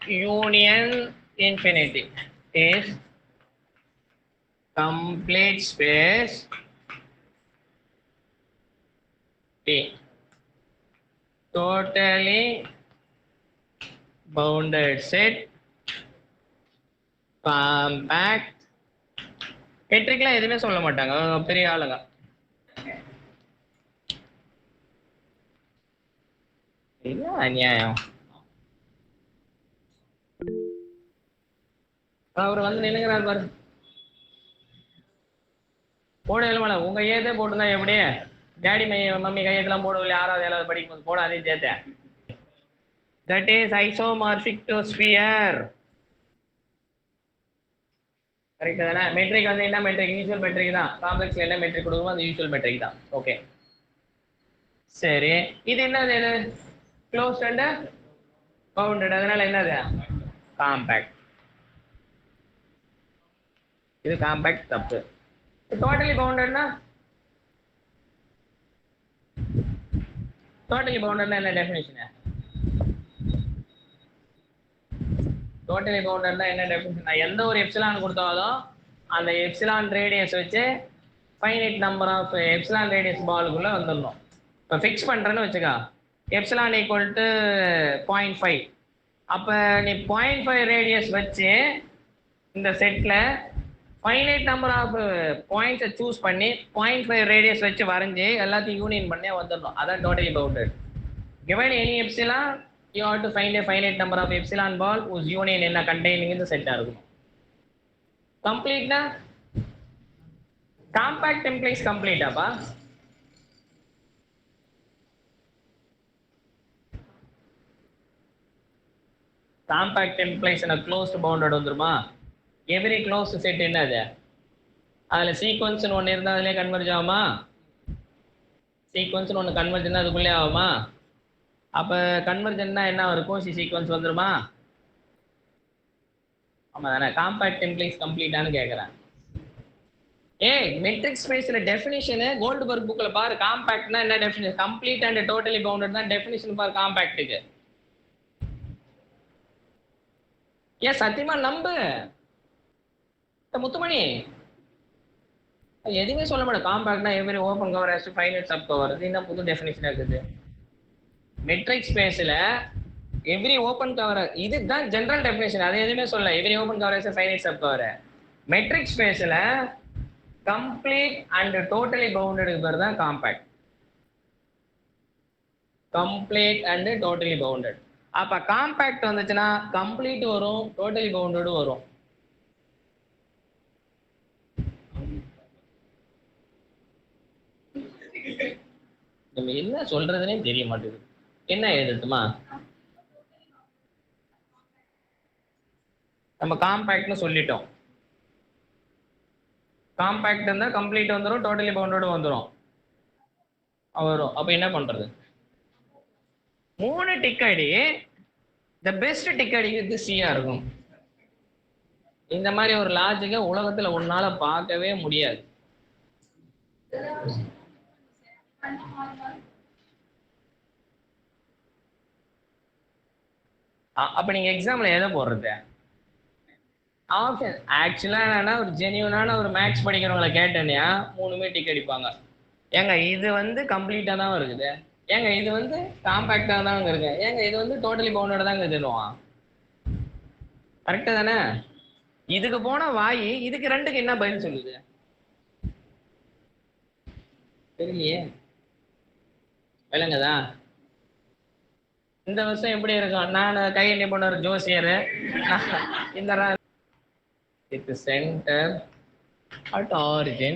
union infinity is complete space T. Totally bounded set compact. மெட்ரிக்லாம் எதுவுமே சொல்ல மாட்டாங்க, பெரிய ஆளுங்க. இல்ல அநியாயம். அவர் வந்து நினைக்கிறார் பாரு, போட எழுமல உங்க ஏதே போட்டுதான் எப்படி டேடி மம்மி கையெல்லாம் போடவில்லை 6வது 7வது படிக்கும் போது போட அதே சேர்த்தேன். That is isomorphic to sphere. Correct தானே? மெட்ரிக் வந்து என்ன மெட்ரிக்? யூசுவல் மெட்ரிக் தான். காம்ப்ளெக்ஸ்ல என்ன மெட்ரிக் கொடுக்குமோ அது யூசுவல் மெட்ரிக் தான். ஓகே சரி, இது என்னது? இது க்ளோஸ்ட் அண்ட் பவுண்டட், அதனால என்னது? காம்பேக்ட். இது காம்பேக்ட் தப்பு. டோட்டலி பவுண்டட்னா, டோட்டலி பவுண்டட்னா என்ன டெஃபினிஷன்? டோட்டலி பவுண்டட்னா என்ன டெஃபினிஷன்? எந்த ஒரு எப்சிலான் கொடுத்தாலும் அந்த எப்சிலான் ரேடியஸ் வச்சு finite number of epsilon radius பாலுக்குள்ள வந்துடணும். இப்போ ஃபிக்ஸ் பண்ணுறேன்னு வச்சுக்கா, எப்சிலான் ஈக்குவல் டு 0.5. அப்போ நீ 0.5 ரேடியஸ் வச்சு இந்த செட்டில் ஃபைனைட் நம்பர் ஆஃப் பாயிண்ட்ஸை சூஸ் பண்ணி 0.5 ரேடியஸ் வச்சு வரைஞ்சி எல்லாத்தையும் யூனியன் பண்ணி வந்துடணும். அதான் totally bounded. given any epsilon you have to find a finite number of epsilon ball whose union என்ன containing இந்த செட்டா இருக்கும். கம்ப்ளீட்னா காம்பாக்ட் implies complete அப்பா. காம்பாக்ட் implies என்ன closed bounded வந்துருமா? every closed set என்னது? அதுல சீக்வன்ஸ் ஒன்னு இருந்தா அதுலயே கன்வர்ஜ் ஆகுமா? சீக்வன்ஸ் ஒன்னு கன்வர்ஜ்னா அதுக்குள்ளே ஆகுமா? அப்ப கன்வர்ஜன்னா என்ன வரும்? கோசி சீக்வன்ஸ் வந்துருமா? ஆமா தானே? காம்பாக்ட் implies கம்ப்ளீட்டானு கேக்குறேன். ஏய் மெட்ரிக் ஸ்பேஸ்ல டெஃபினிஷன் கோல்ட்பர்க் புக்ல பாரு. காம்பாக்ட்னா என்ன definition? Complete and totally bounded தான் டெஃபினிஷன் பாரு காம்பாக்ட்டுக்கு. ஏன் சத்தியமா நம்பு முத்துமணி, எதுவுமே சொல்ல மாட்டேன். காம்பாக்ட்னா every open cover has to finite sub cover. இது என்ன புது டெஃபினிஷன் இருக்குது? மெட்ரிக் ஸ்பேஸ்ல எவ்ரி ஓபன் கவர், இதுதான் ஜெனரல் டெஃபினிஷன். அது எதுவுமே சொல்ல every open cover has finite sub cover. Metric ஸ்பேஸ்ல கம்ப்ளீட் அண்ட் டோட்டலி பவுண்டட் பேர் தான் compact. Complete and totally bounded. அப்ப காம்பாக்ட் வந்துச்சுன்னா கம்ப்ளீட் வரும், டோட்டலி பவுண்டட் வரும். நம்ம என்ன சொல்றதுனே தெரிய மாட்டேங்குது. என்ன எழுதுமா? நம்ம காம்பாக்ட்னு சொல்லிட்டோம். காம்பாக்ட் இருந்தா கம்ப்ளீட் வந்துடும், டோட்டலி பவுண்டட் வந்துடும் வரும். அப்ப என்ன பண்றது? 3 டிக் அடி. தி பெஸ்ட் டிக் அடிக்கிறது சியா இருக்கும். இந்த மாதிரி ஒரு லாஜிக்க உலகத்துல உன்னால பார்க்கவே முடியாது. அப்ப நீங்க எக்ஸாம்ல எதை போடுறது? ஆப்ஷன். ஆக்சுவலா என்னன்னா ஒரு ஜெனியூனான ஒரு மேக்ஸ் படிக்கிறவங்களை கேட்டேன்னா 3மே டிக் அடிப்பாங்க. ஏங்க இது வந்து கம்ப்ளீட்டா தான் இருக்குது, ஏங்க இது வந்து காம்பாக்டா தான் இருக்கு, ஏங்க இது வந்து டோட்டலி பவுண்டட் தாங்க சொல்லுவான். கரெக்டா தானே? இதுக்கு போன வாய் இதுக்கு ரெண்டுக்கு என்ன பதில் சொல்லுது தெரியலையே. விளங்குதா? இந்த வருஷம் எப்படி இருக்கும்? நான் கை என்ன பண்ண ஒரு ஜோசியர் இந்த it center at origin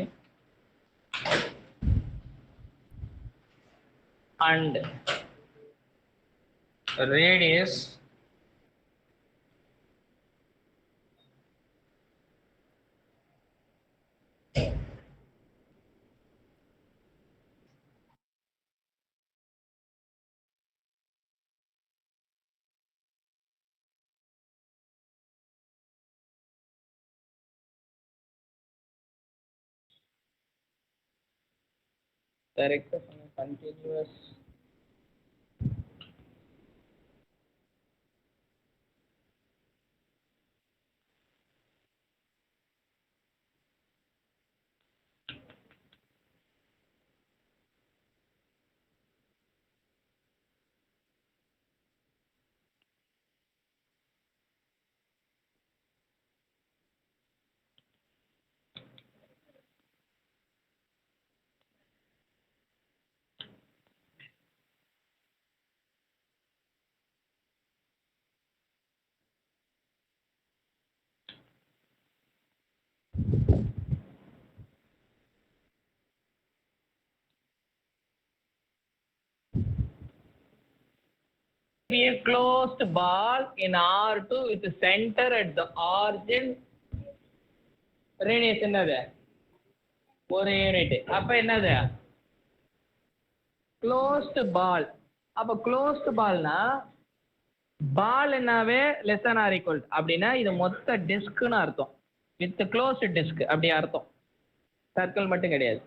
and radius direct continuous be a closed ball in R2 with center at the origin. Radius என்னது ஒரு யூனிட். அப்ப என்னது closed ball. அப்ப closed ballனா ball என்னாவே less than or equal அப்படின்னா இது மொத்த டிஸ்க்னு அர்த்தம். வித் closed disk அப்படி அர்த்தம். சர்க்கிள் மட்டும் கிடையாது.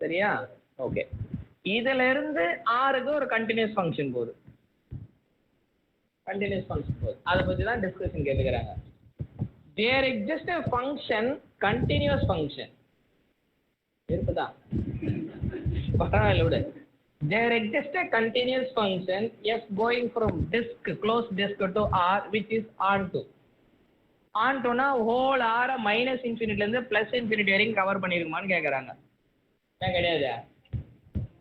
சரியா? ஓகே. இதுல இருந்து ஆருக்கு ஒரு கண்டினியூஸ் ஃபங்க்ஷன் போகுது. கண்டினியூஸ் ஃபங்க்ஷன் போகுது. அதை பத்தி தான் டிஸ்கஷன் கேட்டுக்கிறாங்க. There exist a function continuous function இருக்குதா? பரவாயில்ல விடு. There exist a continuous function f going from disk closed disk to r which is onto. ontoனா ஹோல் r மைனஸ் இன்ஃபினிட்டில இருந்து பிளஸ் இன்ஃபினிட்டி வரைக்கும் கவர் பண்ணிருக்குமான்னு கேக்குறாங்க. ஏன் கிடையாது?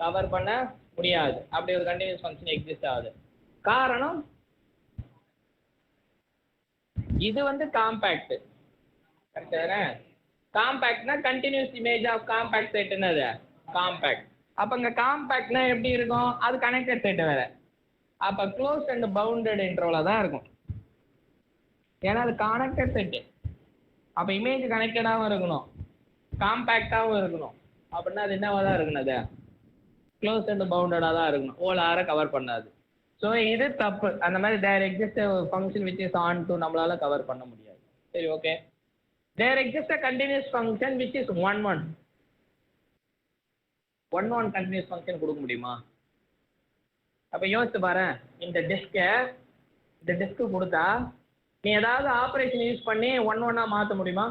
கவர் பண்ண முடியாது. அப்படி ஒரு கண்டினியூஸ் ஃபங்க்ஷன் எக்ஸிஸ்ட் ஆகுது. காரணம் இது வந்து காம்பாக்ட். கரெக்ட்டா? காம்பாக்ட்னா continuous image of compact set என்னது? காம்பாக்ட். அப்ப இங்க காம்பாக்ட்னா எப்படி இருக்கும்? அது கனெக்டட் செட் வேற. அப்ப க்ளோஸ் அண்ட் பவுண்டட் இன்டர்வலா தான் இருக்கும். ஏன்னா அது கனெக்டட் செட். அப்ப இமேஜ் கனெக்டடாவும் இருக்கணும், காம்பாக்டாவும் இருக்கணும். அப்படின்னா அது என்னவா தான் இருக்கணும்? அது க்ளோஸ் அண்ட் பவுண்டடா தான் இருக்கணும். ஹோல் ஆரை கவர் பண்ணாது. ஸோ இது தப்பு. அந்த மாதிரி there exist function which is onto நம்மளால கவர் பண்ண முடியாது. சரி, okay. There exist continuous function which is 1 1 continuous function கொடுக்க முடியுமா? அப்ப யோசிச்சு பாரு. இந்த டிஸ்க் கொடுத்தா நீ ஏதாவது ஆப்ரேஷன் யூஸ் பண்ணி 1 மாற்ற முடியுமா?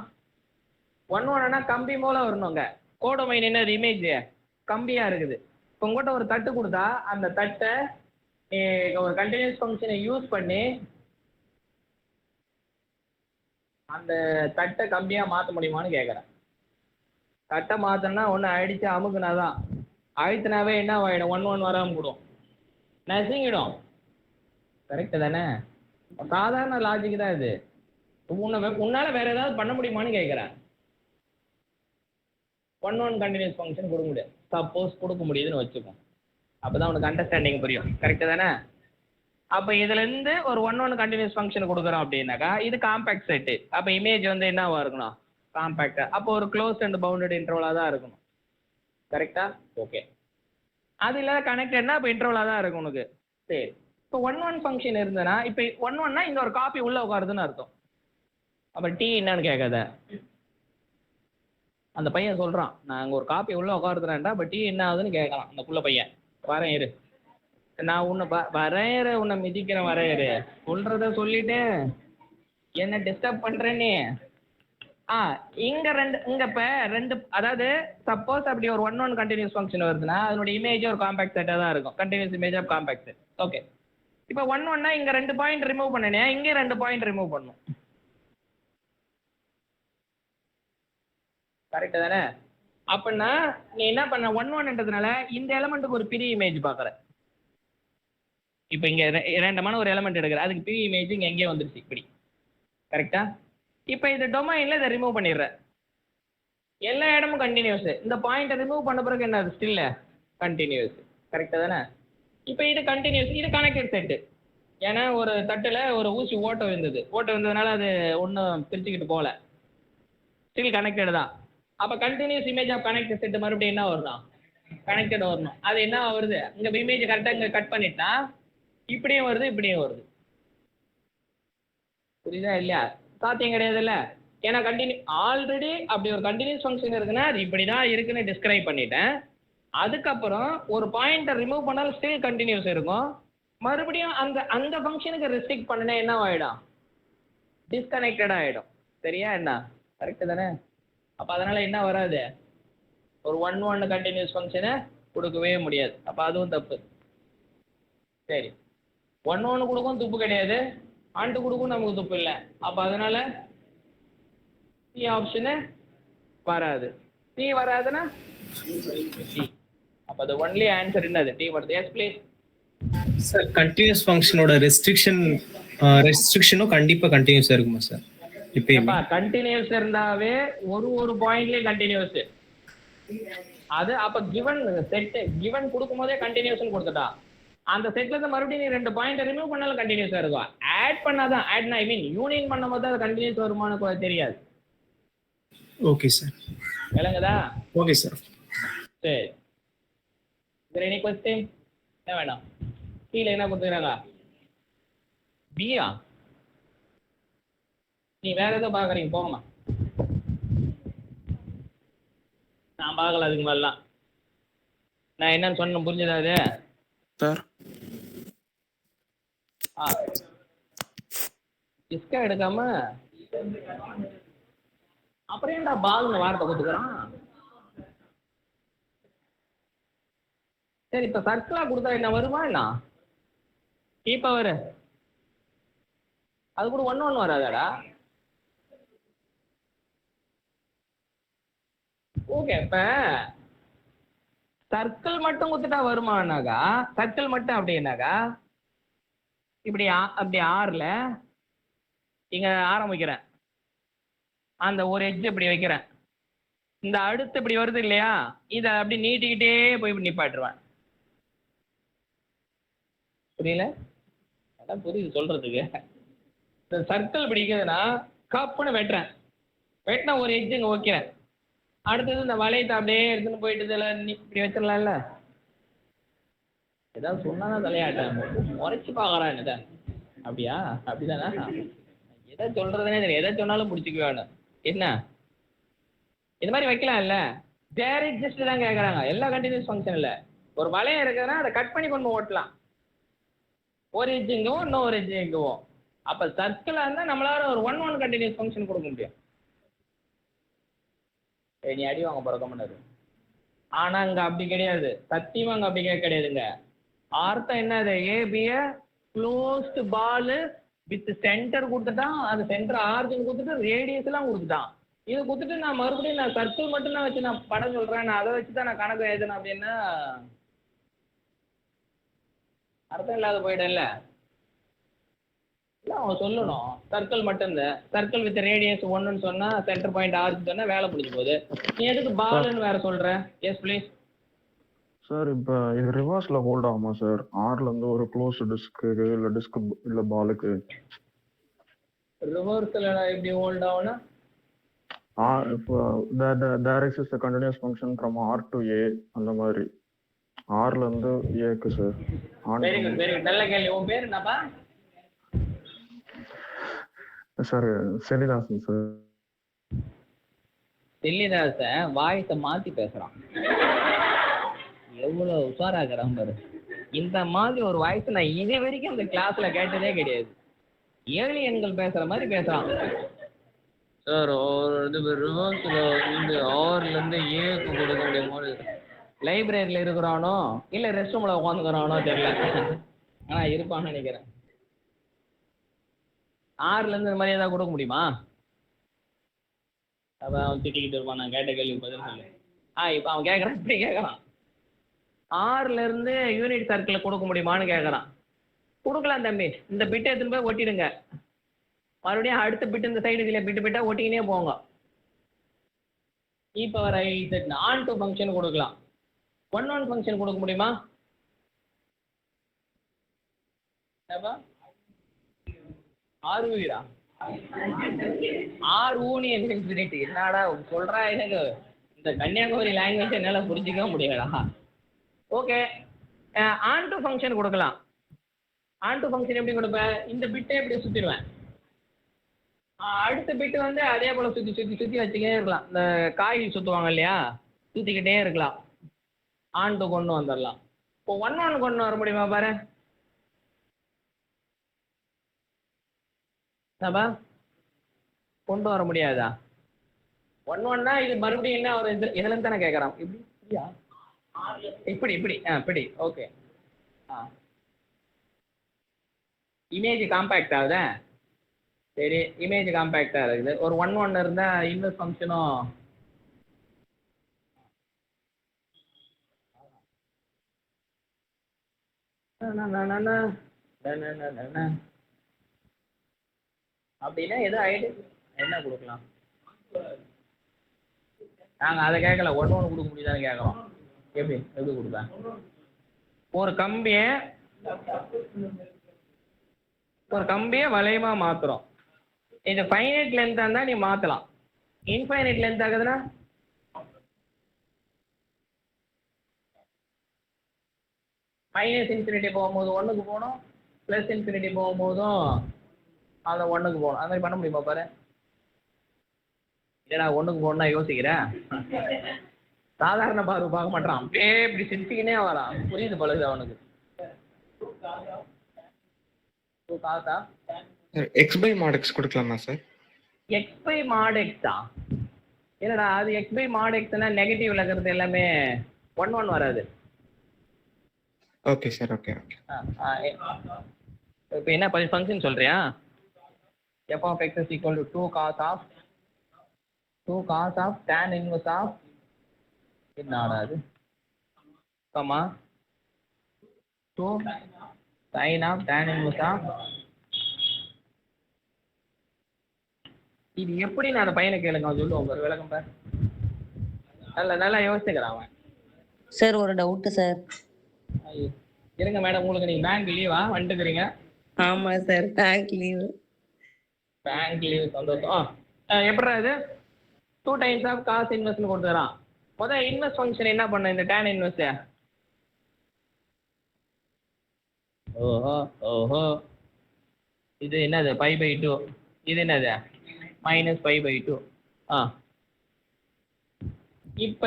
1 கம்பி மூல வரணுங்க. கோடமைன் என்னது? இமேஜ் கம்பியா இருக்குது. இப்போ உங்கள்கிட்ட ஒரு தட்டு கொடுத்தா அந்த தட்டை ஒரு கண்டினியூஸ் ஃபங்க்ஷனை யூஸ் பண்ணி அந்த தட்டை கம்பியா மாற்ற முடியுமான்னு கேட்குறேன். தட்டை மாற்றணும்னா ஒன்று அடிச்சு அமுக்குனாதான். அழுத்தினாவே என்ன ஆகிடும்? 1 வராமல் கூடும், நசுங்கிடும். கரெக்டு தானே? சாதாரண லாஜிக் தான் இது. உன்னால வேற ஏதாவது பண்ண முடியுமான்னு கேட்குறேன். 1 கண்டினியூஸ் ஃபங்க்ஷன் கொடுக்க முடியாது. சப்போஸ் கொடுக்க முடியுதுன்னு வச்சுக்கோ. அப்பதான் உனக்கு அண்டர்ஸ்டாண்டிங் புரியும். கரெக்டு தானே? அப்போ இதுல இருந்து ஒரு 1 கண்டினியூஸ் ஃபங்க்ஷன் கொடுக்குறோம் அப்படின்னாக்கா இது காம்பாக்ட் செட்டு. அப்போ இமேஜ் வந்து என்னவா இருக்கணும்? காம்பாக்டா. அப்போ ஒரு க்ளோஸ் அண்ட் பவுண்டட் இன்டர்வலா தான் இருக்கணும். கரெக்டா? ஓகே. அது இல்லாத கனெக்டட்னா இப்போ இன்டர்வலா தான் இருக்கும் உனக்கு. சரி, இப்போ 1 ஃபங்க்ஷன் இருந்ததுன்னா இப்போ 1 இங்க ஒரு காப்பி உள்ள உட்காருதுன்னு அர்த்தம். அப்போ டி என்னன்னு கேட்காத. அந்த பையன் சொல்றான், நான் அங்கே ஒரு காப்பி உள்ள உட்காருதுறேன்டா. இப்போ டீ என்ன ஆகுதுன்னு கேட்கலாம் அந்த புள்ள பையன். வரேன் இரு, நான் உன்னை வரேன், உன்னை மிதிக்கிறேன், வரேன் சொல்றத சொல்லிட்டு என்ன டிஸ்டர்ப் பண்றேன்னு. இங்க இப்ப ரெண்டு, அதாவது சப்போஸ் அப்படி ஒரு 1 கண்டினியூஸ் ஃபங்க்ஷன் வருதுன்னா அதனுடைய இமேஜ் ஒரு காம்பாக்ட் செட்டா தான் இருக்கும். Continuous image of compact set. Okay. இப்போ 1 இங்க 2 பாயிண்ட் ரிமூவ் பண்ணனே, இங்கே 2 பாயிண்ட் ரிமூவ் பண்ணும். கரெக்ட் தானே? அப்படின்னா நீ என்ன பண்ண? 1ன்றதுனால இந்த எலமெண்ட்டுக்கு ஒரு பெரிய இமேஜ் பாக்குற. இப்போ இங்க ரேண்டமான ஒரு எலமெண்ட் எடுக்கிற, அதுக்கு பெரிய இமேஜ் இங்க எங்கேயே வந்துருச்சு இப்படி. கரெக்டா? இப்போ இந்த டொமைன்ல இதை ரிமூவ் பண்ணிடுற. எல்லா இடமும் கண்டினியூஸ். இந்த பாயிண்ட்டை ரிமூவ் பண்ண பிறகு என்ன? Still continuous. கரெக்டா தானே? இப்போ இது கண்டினியூஸ், இது கனெக்டட் செட்டு. ஏன்னா ஒரு தட்டுல ஒரு ஊசி ஓட்டை வந்ததுனால அது ஒன்றும் பிரிச்சுக்கிட்டு போகல, ஸ்டில் கனெக்டட் தான். அப்போ continuous image of connected set மறுபடியும் என்ன வரணும்? கனெக்டட் வரணும். அது என்ன வருது? இங்க இமேஜ் கரெக்டாக இங்கே கட் பண்ணிட்டா இப்படியும் வருது, இப்படியும் வருது. புரியுதா இல்லையா? சாத்தியம் கிடையாது இல்ல. ஏன்னா ஆல்ரெடி அப்படி ஒரு கண்டினியூஸ் ஃபங்க்ஷன் இருக்குன்னா அது இப்படிதான் இருக்குன்னு டிஸ்கிரைப் பண்ணிட்டேன். அதுக்கப்புறம் ஒரு பாயிண்ட்டை ரிமூவ் பண்ணாலும் ஸ்டில் கண்டினியூஸ் இருக்கும். மறுபடியும் அந்த ஃபங்க்ஷனுக்கு ரெஸ்ட்ரிக்ட் பண்ணனா என்ன ஆயிடும்? டிஸ்கனெக்டட் ஆயிடும். சரியா என்ன? கரெக்ட் தானே? அப்ப அதனால என்ன வராது? ஒரு 1 கண்டினியூஸ் ஃபங்க்ஷனை கொடுக்கவே முடியாது. அப்ப அதுவும் தப்பு. சரி, 1 கொடுக்கும் துப்பு கிடையாது, ஆண்டு கொடுக்கும் நமக்கு துப்பு இல்லை. அப்ப அதனால சி ஆப்ஷனு வராது. சி வராதுன்னா சி. அப்ப அது ஒன்லி ஆன்சர் என்னது? டி வருது. Yes please sir. கண்டினியூஸ் ஃபங்க்ஷனோட ரெஸ்ட்ரிக்ஷனும் கண்டிப்பா கண்டினியூஸா இருக்குமா சார்? இப்போ கண்டினியூஸ் இருந்தாவே ஒரு பாயிண்ட்லயே கண்டினியூஸ். அது அப்ப கிவன் செட் கிவன் கொடுக்கும் போதே கண்டினியூஸ்னு கொடுத்துட்டா அந்த செட்ல இருந்து மறுபடியும் நீ 2 பாயிண்ட் ரிமூவ் பண்ணாலும் கண்டினியூஸா இருக்கும். ஆட் பண்ணாதான், ஆட்னா ஐ மீன் யூனியன் பண்ணும்போது அது கண்டினியூஸ் வருமானு தெரியாது. Okay sir. விளங்குதா? Okay sir. சரி. வேற எனி क्वेश्चन? என்ன வேணும்? கீழே என்ன கொடுத்துக்கிறாங்க? பியா? நீ வேற ஏதோ பாக்குறீங்க, போங்கம்மா. நான் பார்க்கல அதுக்கு மேலாம். நான் என்னன்னு சொன்ன புரிஞ்சுதா அது? சார் டிஸ்கா எடுக்காம அப்புறம் ஏன்டா பால்னு வார்த்தை கொடுத்துக்கிறான்? சரி, இப்ப சர்க்கிளா கொடுத்தா என்ன வருமா என்ன? கீப்பா வரு அது கூட ஒன்னு வராதாடா? ஓகே, இப்ப சர்க்கிள் மட்டும் குத்துட்டா வருமானாக்கா, சர்க்கிள் மட்டும் அப்படின்னாக்கா இப்படி அப்படி ஆறுல இங்க ஆரம்பிக்கிறேன், அந்த ஒரு எட்ஜ் இப்படி வைக்கிறேன், இந்த அடுத்து இப்படி வருது இல்லையா, இத அப்படி நீட்டிக்கிட்டே போய் இப்படி நிப்பாட்டுருவேன். புரியல? அதான் புரியுது சொல்றதுக்கு. இந்த சர்க்கிள் பிடிக்குதுன்னா கப்புன்னு வெட்டுறேன், வெட்டினா ஒரு எட்ஜ் இங்க வைக்கிறேன், அடுத்தது இந்த வளையத்தை அப்படியே எடுத்துன்னு போயிட்டு இதில் இப்படி வச்சிடலாம்ல. ஏதாவது சொன்னாதான் தலையாட்டேன், முறைச்சு பார்க்கறான் என்னத. அப்படியா? அப்படிதானா? எதை சொல்றதுனே தெரியும், எதை சொன்னாலும் பிடிச்சிக்குவானு. என்ன இது மாதிரி வைக்கலாம்ல? டைரக்ட் ஜஸ்ட் தான் கேட்குறாங்க, எல்லா கண்டினியூஸ் ஃபங்க்ஷன் இல்லை. ஒரு வளையம் இருக்குதுன்னா அதை கட் பண்ணி கொண்டு ஓட்டலாம், ஒரு எட்ஜ் இங்கவும் இன்னும் ஒரு எட்ஜ் இங்கவும். அப்போ சர்க்கிளாக இருந்தால் நம்மளால ஒரு 1 கண்டினியூஸ் ஃபங்க்ஷன் கொடுக்க முடியும். நீ அடி வாங்க பிறக்கமாட்டாரு. ஆனா அங்க அப்படி கிடையாது, சத்தியமா அங்க அப்படி கிடையாதுங்க. அர்த்தம் என்னது? ஏபிய க்ளோஸ்டு பால் வித் சென்டர் கொடுத்துட்டான், அது சென்டர் ஆர்ஜின் கொடுத்துட்டு ரேடியஸ் எல்லாம் கொடுத்துட்டான். இது கொடுத்துட்டு நான் மறுபடியும் நான் சர்க்கிள் மட்டும் தான் வச்சு நான் படம் சொல்றேன், நான் அதை வச்சு தான் நான் கணக்கு எழுதுனேன் அப்படின்னா அர்த்தம் இல்லாத போயிடல. இல்லை, அவன் சொல்லணும் சர்க்கிள் மட்டும் இந்த சர்க்கிள் வித் ரேடியஸ் 1ன்னு சொன்னா, சென்டர் பாயிண்ட் ஆர்ஜின் சொன்னா வேலை முடிஞ்சு போகுது. நீ எதுக்கு பால்னு வேற சொல்ற? S please sir. இப்போ இது ரிவர்ஸ்ல ஹோல்ட் ஆகுமா சார்? ஆர்ல இருந்து ஒரு க்ளோஸ் டிஸ்க்கு இல்ல டிஸ்க் இல்ல பாலுக்கு ரிவர்ஸ்ல எப்படி ஹோல்ட் ஆகும்னா, இப்போ there exist continuous function from R to A, அந்த மாதிரி ஆர்ல இருந்து ஏக்கு sir. Very good very good, நல்ல கேள்வி. உன் பேர் என்னப்பா? Sir செலிதாசன் sir. செல்லிதாச வாய்ஸை மாத்தி பேசுறான், எவ்வளவு உஷாராகிறான் பாரு. இந்த மாதிரி ஒரு வாய்ஸ் நான் இது வரைக்கும் இந்த கிளாஸ்ல கேட்டதே கிடையாது. ஏலியன்கள் பேசுற மாதிரி பேசுறான் சார். ஒரு இது ரிவர்ஸ்ல வந்து ஆர்ல இருந்து ஏக்கு கொடுக்க முடியுமோ, லைப்ரரியில இருக்கிறானோ இல்ல ரெஸ்ட் ரூம்ல உட்காந்துக்கிறானோ தெரியல, ஆனா இருப்பான்னு நினைக்கிறேன். ஆறுல இருந்து இந்த மாதிரி ஏதாவது கொடுக்க முடியுமா? அப்ப அவன் திட்டிக்கிட்டு இருப்பான், நான் கேட்ட கேள்வி பதில் சொல்லு. இப்ப அவன் கேட்கறான், இப்படி கேட்கறான், ஆறுல இருந்து யூனிட் சர்க்கிள் கொடுக்க முடியுமான்னு கேட்கறான். கொடுக்கலாம் தம்பி, இந்த பிட்டை எடுத்துன்னு போய் ஒட்டிடுங்க, மறுபடியும் அடுத்த பிட்டு இந்த சைடு இதுல பிட்டு பிட்டா ஒட்டிக்கினே போங்க. இப்போ ஆன் டு ஃபங்க்ஷன் கொடுக்கலாம், 1 ஃபங்க்ஷன் கொடுக்க முடியுமா? ஆறு வீடா? ஆர் யூனியன் இன்ஃபினிட்டி என்னடா சொல்றா? எனக்கு இந்த கன்னியாகுமரி லாங்குவேஜ் என்னால புரிஞ்சிக்க முடியலடா. ஓகே, ஆன் டு ஃபங்க்ஷன் கொடுக்கலாம். ஆன் டு ஃபங்க்ஷன் எப்படி கொடுப்பேன்? இந்த பிட்டை எப்படி சுத்திடுவேன், அடுத்த பிட்டு வந்து அதே போல சுத்தி சுத்தி சுத்தி வச்சுக்கிட்டே இருக்கலாம். இந்த காய் சுத்துவாங்க இல்லையா, சுத்திக்கிட்டே இருக்கலாம். ஆன் டு கொண்டு வந்துடலாம். இப்போ 1 கொண்டு வர முடியுமா பாரு? கொண்டு வர முடியாதா? 1 இது மறுபடியும் என்ன ஒரு இதுல இருந்து தானே கேட்கறான். இப்படி இப்படி இப்படி ஓகே. இமேஜ் காம்பேக்ட் ஆகுதா? சரி, இமேஜ் காம்பேக்டா இருக்குது. ஒரு 1 இருந்தா இன்வெர்ஸ் ஃபங்க்ஷனும் அப்படின்னா எது ஆயிடு என்ன கொடுக்கலாம்? நாங்கள் அதை கேட்கல, 1 கொடுக்க முடியுதான்னு கேட்குறோம். எப்படி எப்படி கொடுப்பேன்? ஒரு கம்பியை ஒரு கம்பியை வளையமா மாத்துறோம். இது ஃபைனைட் லென்த்தா இருந்தா நீ மாத்தலாம். இன்ஃபைனைட் லென்த் ஆகுதுன்னா மைனஸ் இன்ஃபினிட்டி போகும்போது 1க்கு போகணும், ப்ளஸ் இன்ஃபினிட்டி போகும்போதும் அந்த 1க்கு போகணும். அது மாதிரி பண்ண முடியுமா பாரு. ஏன்னா 1க்கு போகணும்னா யோசிக்கிறேன். சாதாரண பார்வை பார்க்க மாட்டான், அப்படியே இப்படி சிரிச்சுக்கினே வரான். புரியுது பழகுது அவனுக்கு. காசா எக்ஸ் பை மாட் எக்ஸ் கொடுக்கலாமா சார்? எக்ஸ் பை மாட் எக்ஸா? இல்லடா, அது எக்ஸ் பை மாட் எக்ஸ்னா நெகட்டிவ்ல இருக்கிறது எல்லாமே 1 வராது. Okay sir, okay okay. இப்போ என்ன ஃபங்க்ஷன் சொல்றியா? f of x is equal to 2 cos of tan inverse of என்னடா அது comma 2 sin of tan inverse of. இது எப்படி நான் அந்த பையனை கேளுங்க, சொல்லுவோம் ஒரு விளக்கம் பார். நல்லா யோசிச்சுக்கிறான் அவன். சார் ஒரு டவுட் சார். இருங்க மேடம், உங்களுக்கு நீங்க பேங்க் லீவா வந்துக்கிறீங்க? ஆமா sir, bank leave. Bank leave சந்தோஷம். எப்படா இது 2 times of cos inverse கொடுத்துறான். முதல்ல இன்வெர்ஸ் ஃபங்க்ஷன் என்ன பண்ண, இந்த tan inverse? ஓஹோ இது என்னது π/2, இது என்னது -π/2. இப்ப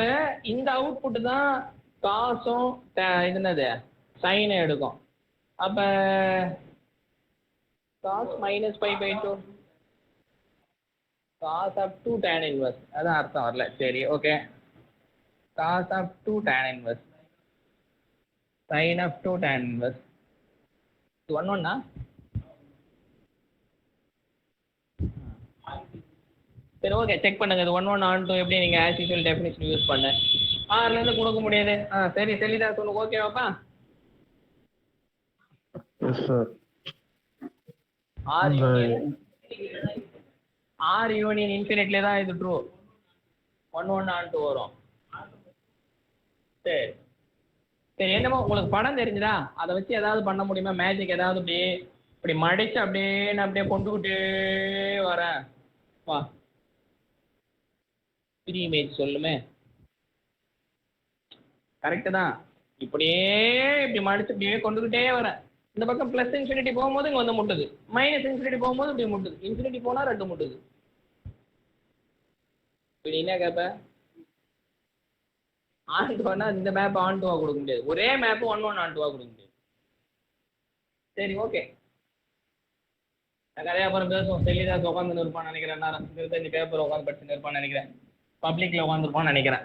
இந்த அவுட்புட் தான் காசும் இது என்னது சைனை எடுக்கும். அப்ப cos -π/2 cos of 2 tan inverse, அதான் அர்த்தம் வரல. சரி okay, cos of 2 tan inverse sin of 2 tan inverse. இது 1 சரி ஓகே, செக் பண்ணுங்க. இது 1 on 2 எப்படி நீங்க as usual டெஃபினிஷன் யூஸ் பண்ண 6ல இருந்து கொடுக்க முடியாது. சரி தெளிதா சொல்லுங்க. ஓகேவாப்பா? Yes sir. R யூனியன் இன்ஃபினிட்ல தான் இது ட்ரூ. 1 on 2 வரும். சரி என்னமோ உங்களுக்கு படம் தெரிஞ்சுதா? அதை வச்சு ஏதாவது பண்ண முடியுமா? மேஜிக் ஏதாவது அப்படியே இப்படி மடிச்சு அப்படியே நான் அப்படியே கொண்டுகிட்டே வரேன். வா, ப்ரீ இமேஜ் சொல்லுமே. கரெக்டு தான். இப்படியே இப்படி மடிச்சு இப்படியே கொண்டுகிட்டே வரேன். இந்த பக்கம் பிளஸ் இன்ஃபினிட்டி போகும்போது இங்கே வந்து முட்டுது, மைனஸ் இன்ஃபினிட்டி போகும்போது இப்படி முட்டுது, இன்ஃபினிட்டி போனால் 2 முட்டுது. இப்படி என்ன கேட்ப? ஆன்டுவானா இந்த மேப் ஆன்டுவா கொடுக்க முடியாது. ஒரே மேப் 1 ஆன்டுவா கொடுக்க முடியாது. சரி ஓகே, நான் நிறையா அப்புறம் பேசுவோம். தெளிதாக உட்காந்து இருப்பான்னு நினைக்கிறேன். நான் 25 பேப்பர் உட்காந்து படிச்சுன்னு இருப்பான்னு நினைக்கிறேன். பப்ளிக்ல உட்காந்துருப்பான்னு நினைக்கிறேன்.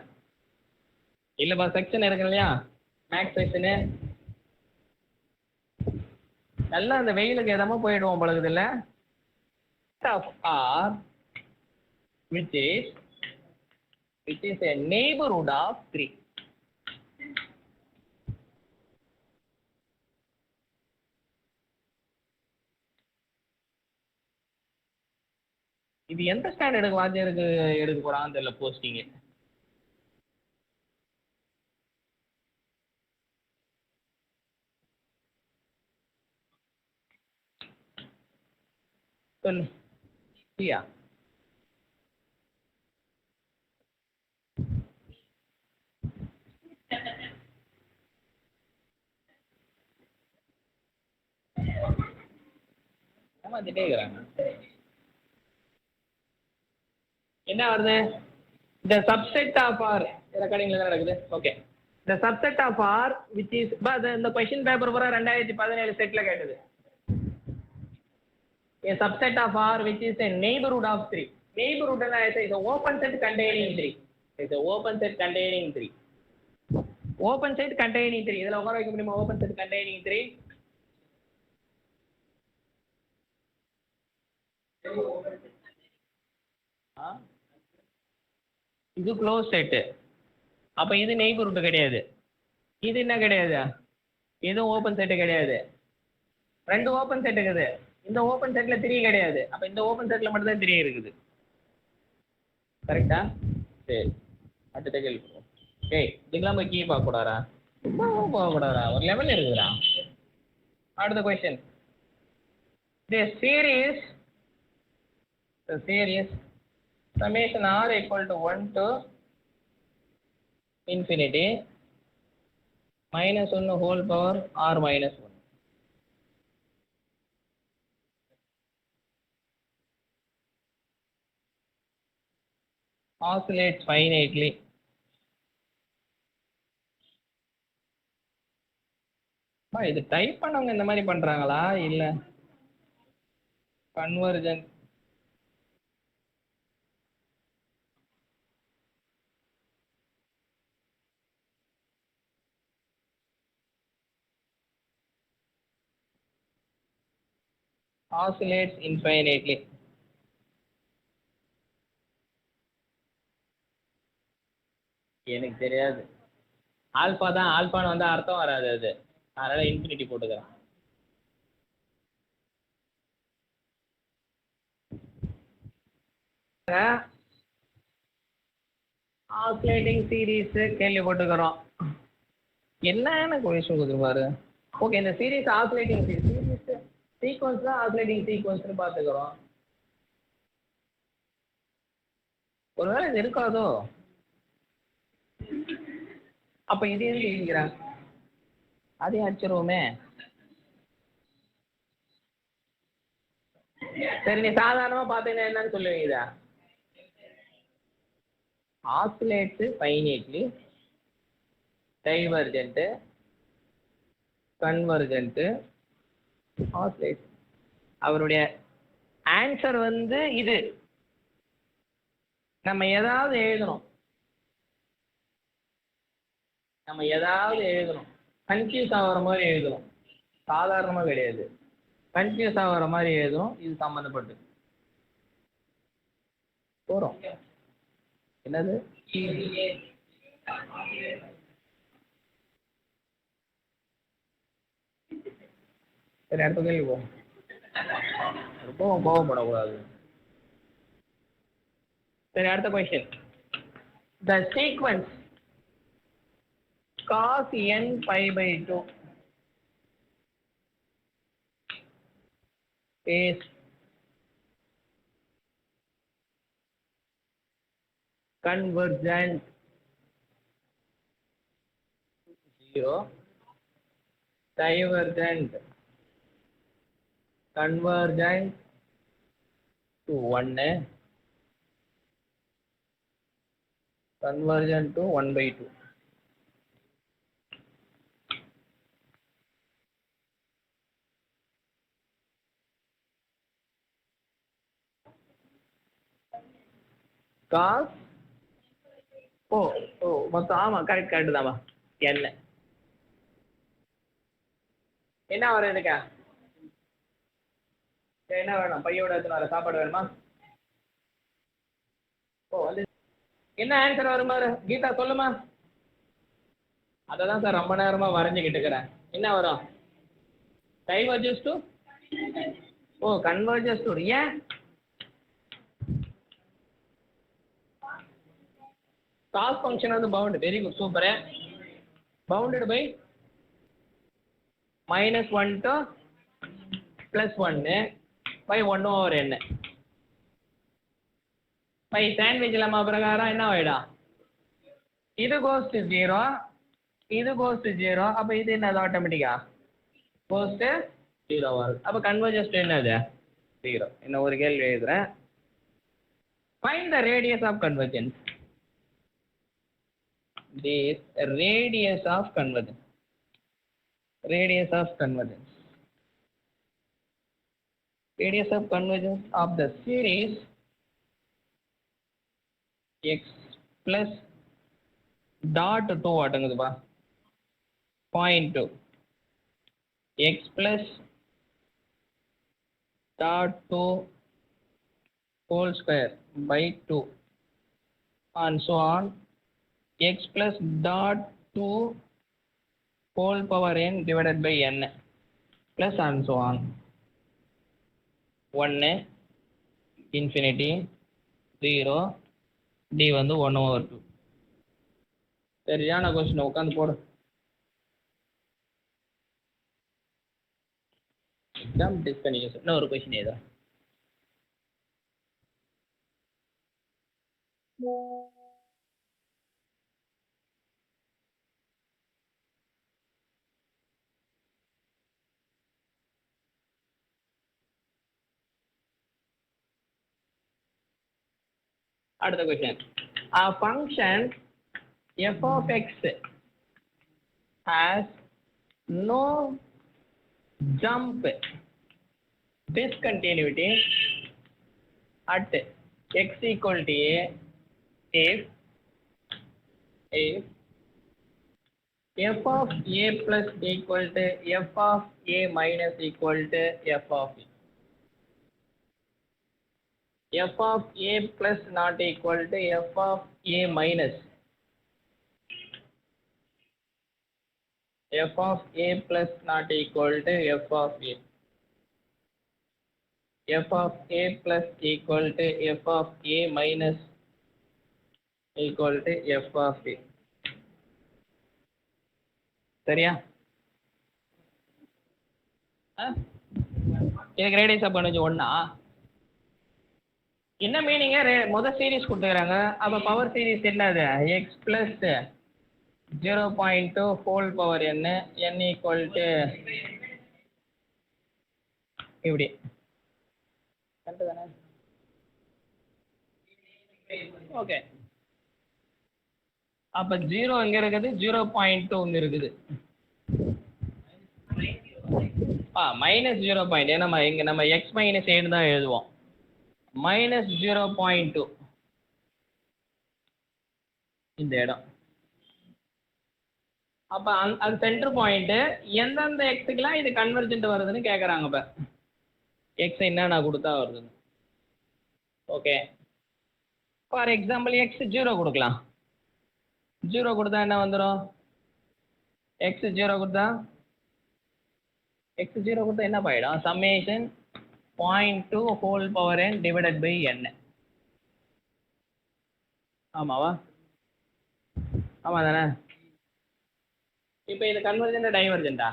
இல்லைப்பா, செக்ஷன் இருக்கு இல்லையா, மேக்ஸ் செக்ஷனு. நல்லா அந்த வெயிலுக்கு எதாம போயிடுவோம் பழகுது இல்லை. Of R which is a neighborhood of 3. இது எந்த ஸ்டாண்டர்டுக்கு வாத்தியாருக்கு எடுக்க போறான்னு தெரியல போஸ்டிங். சொல்லு சரியா? ஏமாத்திட்டே இருக்கிறாங்க. என்ன வருது? the subset of R ரெக்கார்டிங்ல தான் நடக்குது. Okay, the subset of R which is இந்த क्वेश्चन பேப்பர் பூரா 2017 செட்ல கேட்டது. a subset of R which is a neighborhood of 3. neighborhood is a open set containing 3. is a open set containing 3. open set containing 3 இதல உட்கார வைக்க முடியுமா? open set containing 3. இது close set. அப்ப இது நெய்பர்ஹுட் கிடையாது. இது என்ன கிடையாது? இது ஓபன் செட் கிடையாது. 2 ஓபன் செட் இருக்குது. இந்த ஓபன் செட்ல 3 கிடையாது. அப்ப இந்த ஓபன் செட்ல மட்டும் தான் 3 இருக்குது. கரெக்ட்டா? சரி, அடுத்த கேள்வி. ஏய், இதுக்கெல்லாம் போய் கீ பார்க்க கூடாதா? போக கூடாதா? ஒரு லெவல் இருக்குடா. அடுத்த question. The series summation r equal to 1 to infinity minus 1 whole power r minus 1. Oscillates finitely. இது டைப் பண்ணவங்க இந்த மாதிரி பண்றாங்களா இல்ல கன்வர்ஜென்ட் oscillates infinitely. எனக்கு தெரியாது. ஆல்பா தான், ஆல்பான்னு வந்து அர்த்தம் வராது அது, அதனால இன்ஃபினிட்டி போட்டுக்கிறேன். ஆசிலேட்டிங் சீரீஸ் கேள்வி போட்டுக்கிறோம். என்னன்னு கொஸ்டின் கொடுத்துருப்பாரு. ஓகே, இந்த சீரீஸ் ஆசிலேட்டிங் சீரீஸ் சீக்வன்ஸ் தான் ஆசிலேட்டிங் சீக்வன்ஸ்னு பார்த்துக்கிறோம். ஒருவேளை இது இருக்காதோ? அப்ப இது எதுக்கு எழுதிக்கிறாங்க? அதே அடிச்சிருவோமே. சரி, நீ சாதாரணமா பாத்தீங்கன்னா என்னன்னு சொல்லுவீங்க? இத ஆசிலேட்ஸ் ஃபைனைட்லி, டைவர்ஜென்ட், கன்வர்ஜென்ட், ஆசிலேட். அவருடைய ஆன்சர் வந்து இது. நம்ம ஏதாவது எழுதணும், கன்ஃபியூஸ் ஆகிற மாதிரி எழுதணும். சாதாரணமா கிடையாது, கன்ஃபியூஸ் ஆகிற மாதிரி எழுதணும். இது சம்பந்தப்பட்டு போறோம். என்னது சரி, அடுத்த கேள்வி போவோம். ரொம்பவும் கோவப்படக்கூடாது. சரி, அடுத்த question. The sequence cos n pi by 2 is convergent 0, divergent convergent to 1, convergent to 1 by 2. cos மொத்தம் ஆமா, கரெக்ட் தாமா. என்ன வரும் இதுக்கா? என்ன வேணும்? பையோட வர சாப்பாடு வேணுமா? வந்து என்ன ஆன்சர் வரும் பாரு கீதா, சொல்லுமா. அததான் சார் ரொம்ப நேரமா வரைஞ்சுக்கிட்டு இருக்கிறேன். என்ன வரும்? Diverges to converges to. ஏன் காஸ் ஃபங்க்ஷன் வந்து bound. Very good, super. Bounded by -1 to +1 by 1 over n. By sandwich lemma பிரகாரம் என்ன ஆயிடும்? இது கோஸ் டு 0, இது கோஸ் டு 0. அப்ப இது என்னது? ஆட்டோமேட்டிக்கா கோஸ் டு 0 வரும். அப்ப கன்வர்ஜஸ் டு என்னது? 0. இன்னும் ஒரு கேள்வி எழுதுறேன். Find the radius of convergence. The radius of convergence. Radius of convergence. Radius of convergence of the series x plus dot 2 வாட்டுங்குதுப்பா 0.2 x plus dot 2 whole square by 2 and so on, x plus dot 2 whole power n divided by n plus and so on. 1 infinity 0 d வந்து 1 over 2. சரியான question, உட்காந்து போடு. Jump டிஸ்கன்டினியூஸ். இன்னொரு question ஏதோ அடுத்த question. A function f of x has no jump discontinuity at x equal to a if f of a plus equal to f of a minus equal to f of a. F of a plus not equal to f of a minus. F of a plus not equal to f of a. F of a plus equal to f of a minus equal to f of a. சரியா? இதுக்கு radius அப்ப கொஞ்சம் ஒண்ணா என்ன மீனிங்க? முதல் series கொடுத்துக்கிறாங்க. அப்போ power series என்னது? X plus 0.2 whole power n equal to இப்படி. ஓகே, அப்போ 0 எங்க இருக்குது? 0.2 இங்க இருக்குது. மைனஸ் 0. நம்ம எக்ஸ் மைனஸ் 8 தான் எழுதுவோம். மைனஸ் 0.2 இந்த இடம். அப்ப அது சென்டர் பாயிண்ட். எந்தெந்த எக்ஸுக்கெல்லாம் இது கன்வர்ஜென்ட் வருதுன்னு கேட்குறாங்க. இப்போ எக்ஸ் என்ன கொடுத்தா வருதுன்னு. ஓகே, ஃபார் எக்ஸாம்பிள் எக்ஸ் 0 கொடுக்கலாம். 0 கொடுத்தா என்ன வந்துடும்? எக்ஸ் 0 கொடுத்தா என்ன போயிடும்? Summation 0.2 whole power n divided by n. ஆமாவா? ஆமா தானே? இப்போ இது கன்வர்ஜென்ட் டைவர்ஜென்டா?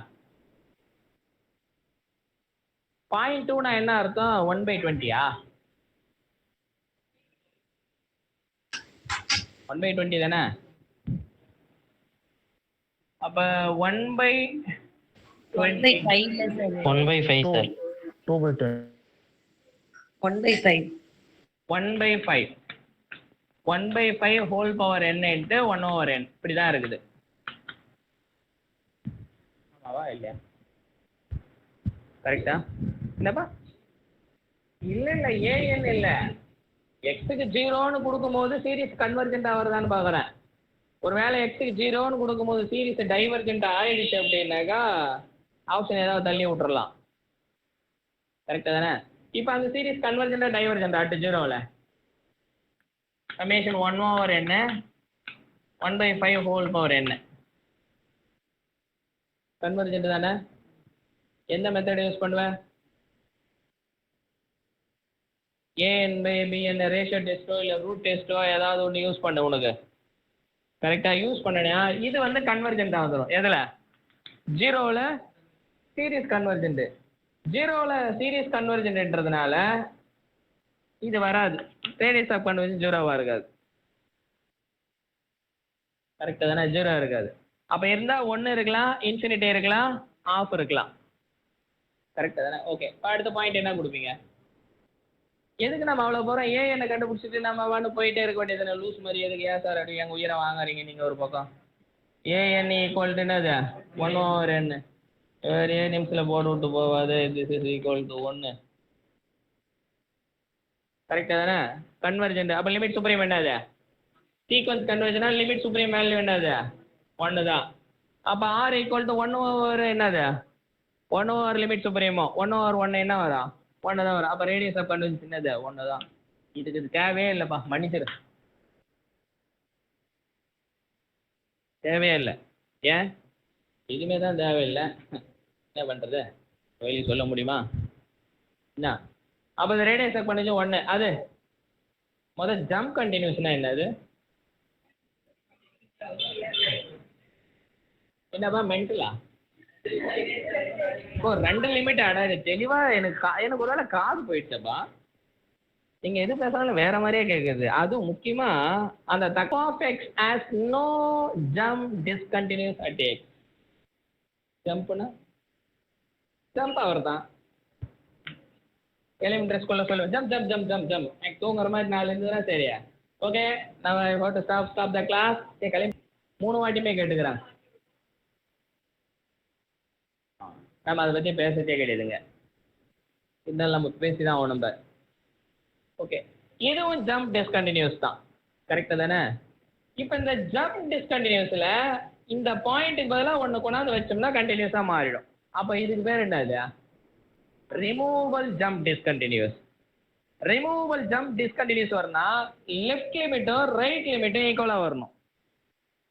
0.2னா என்ன அர்த்தம்? 1/20. 1/20 தானே? அப்ப 1/20 1/5 sir. 2/10. 1/5. 1/5 whole power n into 1/n இப்படிதான் இருக்குது. ஆமாவா இல்லையா? கரெக்டா? என்னப்பா? இல்ல ஏஎன் இல்ல. எக்ஸுக்கு 0ன்னு கொடுக்கும்போது சீரிஸ் கன்வர்ஜென்ட் ஆகுறதான்னு பார்க்குறேன். ஒருவேளை எக்ஸுக்கு 0ன்னு கொடுக்கும்போது சீரிஸ் டைவர்ஜென்ட் ஆயிடுச்சு அப்படின்னாக்கா ஆப்ஷன் ஏதாவது தள்ளி விட்டுறலாம். கரெக்டா தானே? இப்போ அந்த சீரிஸ் கன்வர்ஜென்டா டைவர்ஜென்ட் அட் 0ல summation 1/n 1/5 whole power n convergent தானே? எந்த மெத்தட் யூஸ் பண்ணுவேன்? ஏஎன் பை பிஎன் ரேஷியோ டெஸ்ட்டோ இல்லை ரூட் டெஸ்ட்டோ ஏதாவது ஒன்று யூஸ் பண்ண. உனக்கு கரெக்டாக யூஸ் பண்ணனா இது வந்து கன்வர்ஜென்ட்டாக வந்துடும். எதில்? 0வில் சீரிஸ் கன்வர்ஜென்ட்டு. 0வில் சீரிஸ் கன்வர்ஜென்ட்ன்றதுனால இது வராது. ரேடியஸ் ஆஃப் கன்வர்ஜென்ட் 0வா இருக்காது. கரெக்டாக தானே? 0 இருக்காது. அப்போ இருந்தால் 1 இருக்கலாம், இன்ஃபினிட்டி இருக்கலாம், ஆஃப் இருக்கலாம். கரெக்டாக தானே? ஓகே, அடுத்த பாயிண்ட் என்ன கொடுப்பீங்க? எதுக்கு நம்ம அவ்வளோ போகிறோம்? என்ன கண்டுபிடிச்சிட்டு நம்ம வந்து போயிட்டே இருக்க வேண்டியது லூஸ் மாதிரி. எதுக்கு? ஏன் சார் அப்படி எங்கள் உயிரை வாங்குறீங்க நீங்கள் ஒரு பக்கம்? ஏஎன் ஈக்குவல் டு என்னது? 1/n. வேறு ஏ நிமிஷத்தில் போட்டு விட்டு போவாது. This is equal to 1. கரெக்டாக தானே? கன்வர்ஜென்ட். அப்போ லிமிட் சுப்ரீம் என்னது? சீக்வன்ஸ் கன்வர்ஜனா லிமிட் சுப்ரீம் வேல்யூ என்னது? 1 தான். அப்போ r ஈக்குவல் டு 1/, என்னது? 1/, லிமிட் சுப்ரீமோ 1/1 என்ன வரும்? 1 தான் வரும். அப்போ ரேடியஸ் ஆஃப் கன்வர்ஜென்ஸ் என்னது? 1 தான். இதுக்கு இது தேவையே இல்லைப்பா, மன்னிச்சிரு. தேவையே இல்லை. ஏன்? இதுவுமே தான் தேவையில்லை. என்ன பண்ணுறது? வெளியே சொல்ல முடியுமா என்ன? அப்போ இந்த ரேடியஸ் ஆஃப் கன்வர்ஜென்ஸ் 1. அது முதல் ஜம்ப் கண்டினியூஸ்னா என்னது? என்னப்பா மென்டலா? இப்போ 2 லிமிட் அடாது தெளிவா எனக்கு ஒருவேளை காது போயிடுச்சப்பா. நீங்க எது பேசுறாலும் வேற மாதிரியே கேக்குது. அதுவும் முக்கியமா அந்த தக் of X has no jump discontinuous at X. ஜம்ப்னா ஜம்ப் அவர் தான் எலிமெண்டரி ஸ்கூல்ல சொல்லுவேன் jump jump jump jump jump. எனக்கு தூங்குற மாதிரி 4 இருந்ததுன்னா சரியா ஓகே நம்ம ஸ்டாப் த கிளாஸ் கிளம்பி 3 வாட்டியுமே கேட்டுக்கிறேன். நம்ம அதை பற்றி பேசுறதே கிடையாதுங்க. இருந்தாலும் நம்ம பேசி தான் ஆகணும் நம்ம. ஓகே இதுவும் ஜம்ப் டிஸ்கண்டினியூஸ் தான் கரெக்டாக தானே? இப்போ இந்த ஜம்ப் டிஸ்கண்டினியூஸில் இந்த பாயிண்ட்டுக்கு பதிலாக ஒன்று கொண்டாந்து வச்சோம்னா கண்டினியூஸாக மாறிடும். அப்போ இதுக்கு பேர் என்னது? Removal jump discontinues. Removal jump discontinues வரணும்னா லெஃப்ட் லிமிட்டும் ரைட் லிமிட்டும் ஈக்குவலாக வரணும்.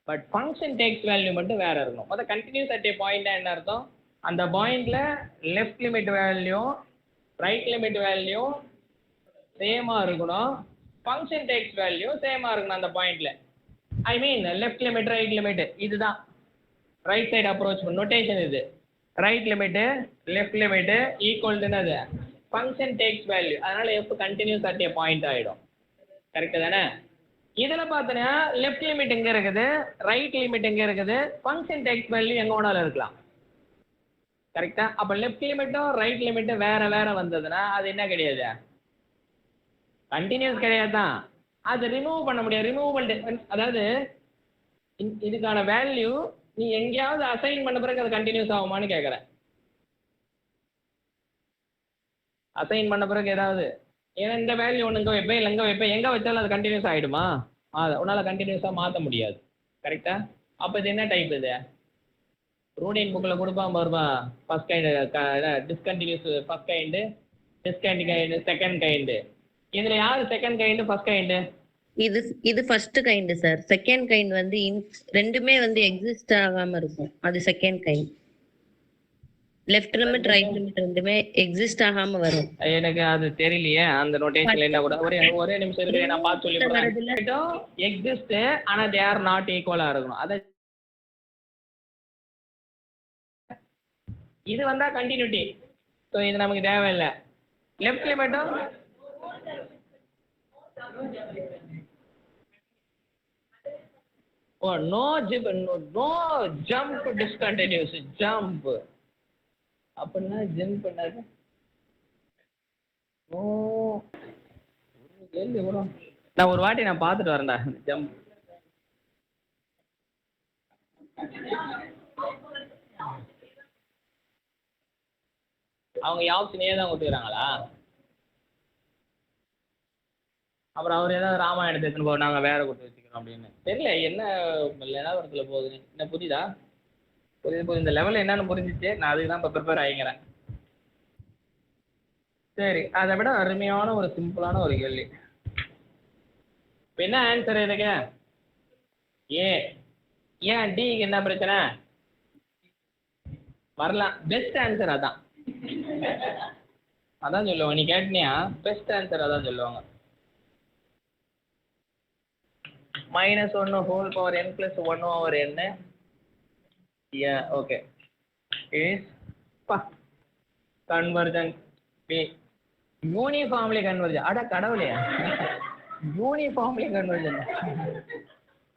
பட் ஃபங்க்ஷன் டேக்ஸ் வேல்யூ மட்டும் வேற இருக்கணும். மொத்தம் கண்டினியூஸ் அட் ஏ பாயிண்ட்னா என்ன அர்த்தம்? அந்த பாயிண்ட்ல left limit value right limit value சேமா இருக்கணும். ஃபங்க்ஷன் டேக்ஸ் வேல்யூ சேமா இருக்கணும் அந்த பாயிண்ட்ல. I mean left limit right limit இதுதான் ரைட் சைடு அப்ரோச் நோட்டேஷன். இது right limit left limit equal to என்னது? Function takes value. அதனால F continuous at A point ஆயிடும். கரெக்ட் தானே? இதுல பார்த்தீங்கன்னா லெஃப்ட் லிமிட் எங்க இருக்குது, ரைட் லிமிட் எங்க இருக்குது, ஃபங்க்ஷன் டேக்ஸ் வேல்யூ எங்க வேணாலும் இருக்கலாம். கரெக்டா? அப்ப லெஃப்ட் லிமிட்டும் ரைட் லிமிட்டும் வேற வேற வந்ததுன்னா அது என்ன கிடையாது? கண்டினியூஸ் கிடையாது தான். அது ரிமூவ் பண்ண முடியாது. ரிமூவல் அதாவது இதுக்கான வேல்யூ நீ எங்கேயாவது அசைன் பண்ண பிறகு அது கண்டினியூஸ் ஆகுமான்னு கேட்குறேன். அசைன் பண்ண பிறகு ஏதாவது ஏன்னா இந்த வேல்யூ ஒன்று இங்கே வைப்பேன் இல்லை இங்கே வைப்பேன் எங்கே வச்சாலும் அது கண்டினியூஸ் ஆகிடுமா? உன்னால் கண்டினியூஸாக மாற்ற முடியாது. கரெக்டா? அப்போ இது என்ன டைப்? இது ரூடின் புக்கில் கொடுப்பான் பாருப்பா. First kind discontinues first kind, discontinue kind second kind. இதில் யார் செகண்ட் கைண்டு ஃபர்ஸ்ட் கைண்டு? இது first kind sir. Second kind வந்து ரெண்டுமே வந்து எக்ஸிஸ்ட் ஆகாம இருக்கும். அது second kind. Left limit right limit ரெண்டுமே எக்ஸிஸ்ட் ஆகாம வரும். எனக்கு அது தெரியலையே அந்த நோட்டேஷன்ல என்ன கூட ஒரே நிமிஷம் இருக்கு நான் பார்த்து சொல்லி போறேன். எக்ஸிஸ்ட் ஆனா தே ஆர் நாட் ஈக்குவலா இருக்கணும். அத இது வந்தா கண்டினியூட்டி. ஸோ இது நமக்கு தேவையில்லை. லெஃப்ட் லிமிட்டும் நோ ஜம்ப் டிஸ்கண்டினியூஸ் ஜம்ப் அப்படின்னா ஜம்ப் பண்ணாது. ஓ கேள்வி வரும். நான் ஒரு வாட்டி நான் பார்த்துட்டு வரேன்டா ஜம்ப். அவங்க யாப்ஷனே தான் கொடுத்துக்கிறாங்களா? அப்புறம் அவர் ஏதாவது ராமாயணத்தை எடுத்துன்னு போ நாங்கள் வேற கொடுத்து வச்சுக்கிறோம் அப்படின்னு தெரியல. என்ன நிலவரத்தில் போகுதுன்னு என்ன புரியுதா? புரியுது. இந்த லெவலில் என்னன்னு புரிஞ்சிச்சு. நான் அதுக்கு தான் இப்போ ப்ரிப்பேர் ஆகிக்கிறேன். சரி, அதை விட அருமையான ஒரு சிம்பிளான ஒரு கேள்வி. இப்போ என்ன ஆன்சர் இதுக்கு? ஏ. ஏன் டிக்கு என்ன பிரச்சனை? வரலாம். பெஸ்ட் ஆன்சர் அதான். அதான் சொல்லுவாங்க. நீ கேட்டினியா பெஸ்ட் ஆன்சர் அதான் சொல்லுவாங்க. -1 whole power n plus 1 over n. Yeah, okay. Is convergent. B. Uniformly convergent. அட கடவுளே. Uniformly convergent.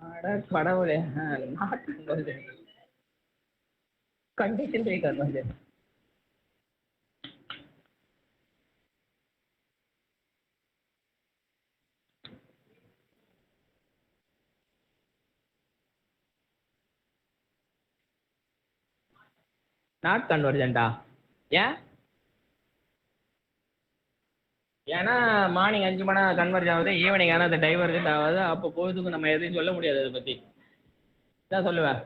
அட கடவுளே. Not convergent. Conditionally convergent. Not கன்வர்ஜென்டா? ஏன்? ஏன்னா மார்னிங் 5 மணி கன்வர்ஜ் ஆகுது, ஈவினிங் ஆனால் அது டைவர்ஜென்ட் ஆகுது. அப்போ பொழுதுக்கு நம்ம எதையும் சொல்ல முடியாது அதை பற்றி. என்ன சொல்லுவேன்?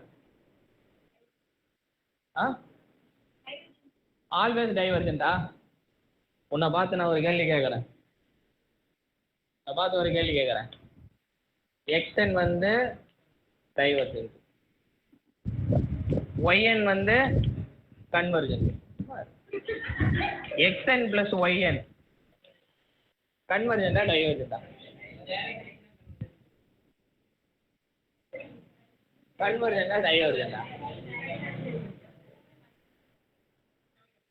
ஆல்வேஸ் டைவர்ஜென்டா? உன்னை பார்த்து நான் ஒரு கேள்வி கேட்குறேன். எக்ஸ்என் வந்து டைவர்ஜென்ட், ஒய்என் வந்து கன்வர்ஜென்ட். xn plus yn கன்வர்ஜென்டா டைவர்ஜென்டா? கன்வர்ஜென்டா டைவர்ஜென்டா?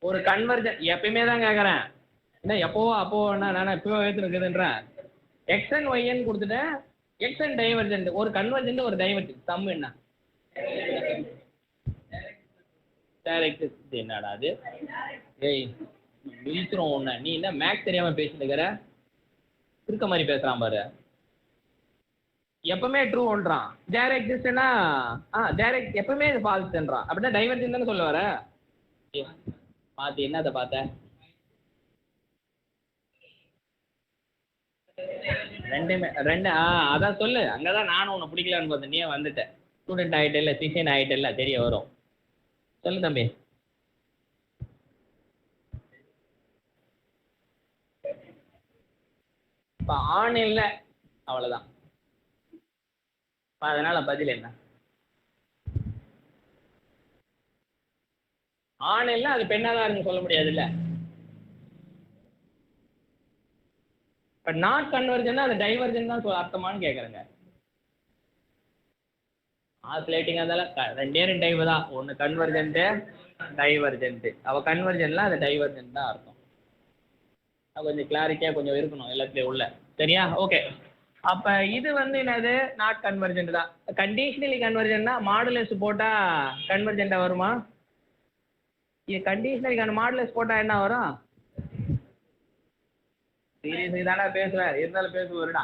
ஒரு கன்வர்ஜன் எப்பயுமே தான் கேட்குறேன், என்ன எப்போவோ அப்போவோன்னா நான் எப்போ எடுத்துருக்குதுன்றேன். எக்ஸ்என் ஒய்என் கொடுத்துட்டேன், எக்ஸ்என் டைவர்ஜென்ட், ஒரு கன்வர்ஜென்ட் ஒரு டைவர்ஜென்ட், சம் என்ன? டைரக்ட். என்னடா அது? ஏய் விழிச்சிரும் ஒன்று, நீ என்ன மேக்ஸ் தெரியாமல் பேசிட்டு இருக்கிற? இருக்க மாதிரி பேசுகிறான் பாரு. எப்பவுமே ட்ரூ ஒன்றான், தேர் எக்ஸிஸ்ட்னா டைரக்ட் எப்பவுமே ஃபால்ஸ்ன்றான். அப்படின்னா டைவர்ஜென்ட் தானே சொல்ல வர? பார்த்து என்னதை பார்த்த? ரெண்டு அதான் சொல்லு. அங்கதான் நானும் உன்னை பிடிக்கலான்னு பார்த்தேன், நீயே வந்துட்டேன். ஸ்டூடெண்ட் ஆகிட்ட இல்லை, சிஷியன் ஆகிட்ட இல்லை, தெரிய வரும். சொல்லு தம்பி. இப்போ ஆண் இல்லை, அவ்வளோதான். அதனால பதில் என்ன? ஆண் இல்லை, அது பெண்ணாதான் இருக்கு சொல்ல முடியாது இல்ல. பட் நாட் கன்வர்ஜன் அது டைவர்ஜன் தான் அர்த்தமானு கேட்குறேங்க. ஆசிலேட்டிங்காக இருந்தாலும் ரெண்டு டைப் தான், ஒன்று கன்வர்ஜென்ட்டு டைவர்ஜென்ட்டு. அவள் கன்வர்ஜன்லாம் அது டைவர்ஜென்ட் தான் அர்த்தம். அது கொஞ்சம் கிளாரிட்டியாக கொஞ்சம் இருக்கணும் எல்லாத்துலேயும் உள்ள, சரியா? ஓகே. அப்போ இது வந்து என்னது? நாட் கன்வர்ஜென்ட் தான். கண்டிஷனலி கன்வர்ஜென்ட்னா மாடுலஸ் போட்டால் கன்வர்ஜென்ட்டாக வருமா? இது கண்டிஷனலி மாடுலஸ் போட்டால் என்ன வரும்? சீரியஸ் தானே பேசுவேன், இருந்தாலும் பேசுவேன்டா.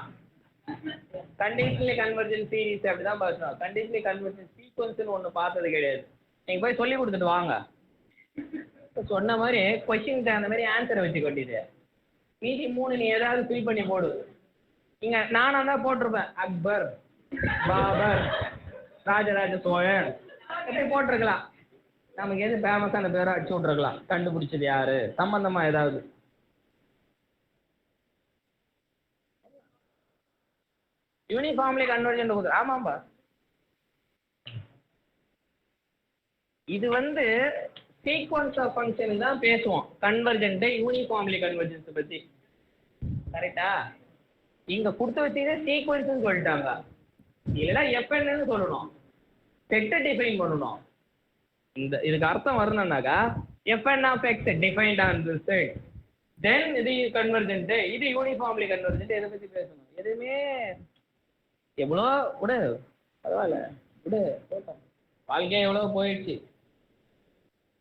கண்டிஷனலி கன்வர்ஜென்ட் சீரிஸ் அப்படிதான் பேசணும். கண்டிஷனலி கன்வர்ஜென்ட் சீக்வன்ஸ்னு ஒன்று பார்த்தது கிடையாது. நீங்கள் போய் சொல்லி கொடுத்துட்டு வாங்க. சொன்ன மாதிரி கொஸ்டின் அந்த மாதிரி ஆன்சரை வச்சு கொட்டிது. மீதி 3 நீ ஏதாவது ஃபில் பண்ணி போடு. இங்கே நானாக தான் போட்டிருப்பேன், அக்பர், பாபர், ராஜராஜ சோழன் எப்படி போட்டிருக்கலாம். நமக்கு எது ஃபேமஸான பேரை அடிச்சு விட்ருக்கலாம். கண்டுபிடிச்சது யாரு, சம்பந்தமா ஏதாவது. யூனிஃபார்ம்லி கன்வர்ஜென்ட் கொடுத்து, ஆமாம்பா. இது வந்து சீக்வன்ஸ் ஆஃப் ஃபங்க்ஷன் தான் பேசுவோம், கன்வர்ஜென்ட் யூனிஃபார்ம்லி கன்வர்ஜென்ஸ் பற்றி. கரெக்டா? இங்க கொடுத்து வச்சீங்க சீக்வன்ஸ்னு சொல்லிட்டாங்க. இல்லைன்னா எஃப்என்னு சொல்லணும், செட்டை டிஃபைன் பண்ணணும். இதுக்கு அர்த்தம் வரணும்னாக்கா F N of X defined on this set, then இது கன்வர்ஜென்ட், இது யூனிஃபார்ம்லி கன்வர்ஜென்ட். இதை பற்றி பேசணும். எதுவுமே எவ்வளோ விடு, பரவாயில்ல விடு, வாழ்க்கையே எவ்வளோ போயிடுச்சு,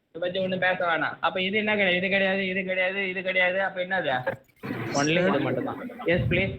இதை பற்றி ஒன்றும் பேச வேணாம். அப்போ இது என்ன கிடையாது, இது கிடையாது, இது கிடையாது, இது கிடையாது. அப்போ என்னது? ஒன்லி இது மட்டும்தான். Yes please.